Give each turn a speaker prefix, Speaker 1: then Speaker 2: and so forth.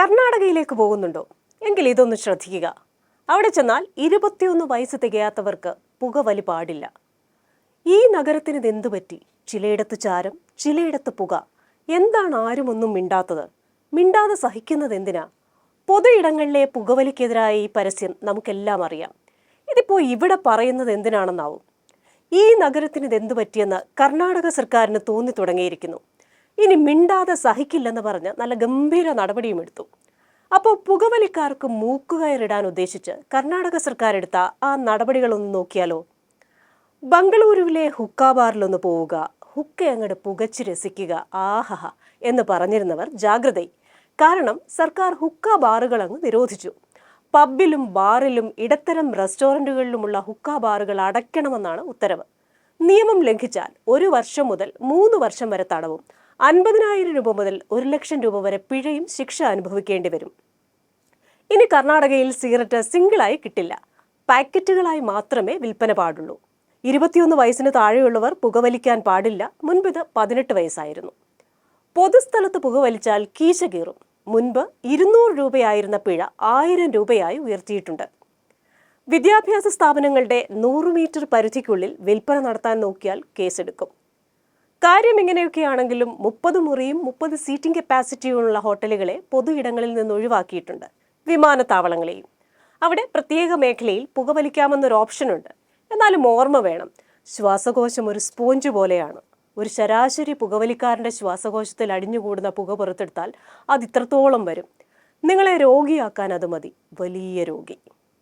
Speaker 1: കർണാടകയിലേക്ക് പോകുന്നുണ്ടോ എങ്കിൽ ഇതൊന്ന് ശ്രദ്ധിക്കുക. അവിടെ ചെന്നാൽ 21 വയസ്സ് തികയാത്തവർക്ക് പുകവലി പാടില്ല. ഈ നഗരത്തിന് ഇതെന്തു പറ്റി? ചിലയിടത്ത് ചാരം, ചിലയിടത്ത് പുക. എന്താണ് ആരുമൊന്നും മിണ്ടാത്തത്? മിണ്ടാതെ സഹിക്കുന്നത് എന്തിനാ? പൊതു ഇടങ്ങളിലെ പുകവലിക്കെതിരായ ഈ പരസ്യം നമുക്കെല്ലാം അറിയാം. ഇതിപ്പോൾ ഇവിടെ പറയുന്നത് എന്തിനാണെന്നാവും. ഈ നഗരത്തിന് ഇതെന്തു പറ്റിയെന്ന് കർണാടക സർക്കാരിന് തോന്നി തുടങ്ങിയിരിക്കുന്നു. ഇനി മിണ്ടാതെ സഹിക്കില്ലെന്ന് പറഞ്ഞ് നല്ല ഗംഭീര നടപടിയും എടുത്തു. അപ്പോൾ പുകവലിക്കാർക്ക് മൂക്കുകയറിടാൻ ഉദ്ദേശിച്ച് കർണാടക സർക്കാർ എടുത്ത ആ നടപടികളൊന്ന് നോക്കിയാലോ? ബംഗളൂരുവിലെ ഹുക്ക ബാറിലൊന്ന് പോവുക, ഹുക്ക അങ്ങോട്ട് പുകച്ച് രസിക്കുക, ആഹഹ എന്ന് പറഞ്ഞിരുന്നവർ ജാഗ്രതയായി. കാരണം സർക്കാർ ഹുക്ക ബാറുകൾ അങ്ങ് നിരോധിച്ചു. പബ്ബിലും ബാറിലും ഇടത്തരം റെസ്റ്റോറൻറ്റുകളിലുമുള്ള ഹുക്ക ബാറുകൾ അടയ്ക്കണമെന്നാണ് ഉത്തരവ്. നിയമം ലംഘിച്ചാൽ 1 വർഷം മുതൽ 3 വർഷം വരെ തടവും 50,000 രൂപ മുതൽ 1,00,000 രൂപ വരെ പിഴയും ശിക്ഷ അനുഭവിക്കേണ്ടി വരും. ഇനി കർണാടകയിൽ സിഗരറ്റ് സിംഗിളായി കിട്ടില്ല, പാക്കറ്റുകളായി മാത്രമേ വിൽപ്പന പാടുള്ളൂ. 21 വയസ്സിന് താഴെയുള്ളവർ പുകവലിക്കാൻ പാടില്ല. മുൻപ് ഇത് 18 വയസ്സായിരുന്നു. പൊതുസ്ഥലത്ത് പുകവലിച്ചാൽ കീശ കീറും. മുൻപ് 200 രൂപയായിരുന്ന പിഴ 1000 രൂപയായി ഉയർത്തിയിട്ടുണ്ട്. വിദ്യാഭ്യാസ സ്ഥാപനങ്ങളുടെ 100 മീറ്റർ പരിധിക്കുള്ളിൽ വിൽപ്പന നടത്താൻ നോക്കിയാൽ കേസെടുക്കും. കാര്യം ഇങ്ങനെയൊക്കെയാണെങ്കിലും 30 മുറിയും 30 സീറ്റിംഗ് കപ്പാസിറ്റിയുമുള്ള ഹോട്ടലുകളെ പൊതു ഇടങ്ങളിൽ നിന്ന് ഒഴിവാക്കിയിട്ടുണ്ട്. വിമാനത്താവളങ്ങളെയും. അവിടെ പ്രത്യേക മേഖലയിൽ പുകവലിക്കാമെന്നൊരു ഓപ്ഷനുണ്ട്. എന്നാലും ഓർമ്മ വേണം, ശ്വാസകോശം ഒരു സ്പോഞ്ച് പോലെയാണ്. ഒരു ശരാശരി പുകവലിക്കാരൻ്റെ ശ്വാസകോശത്തിൽ അടിഞ്ഞുകൂടുന്ന പുക പുറത്തെടുത്താൽ അത് ഇത്രത്തോളം വരും. നിങ്ങളെ രോഗിയാക്കാൻ അത് മതി, വലിയ രോഗി.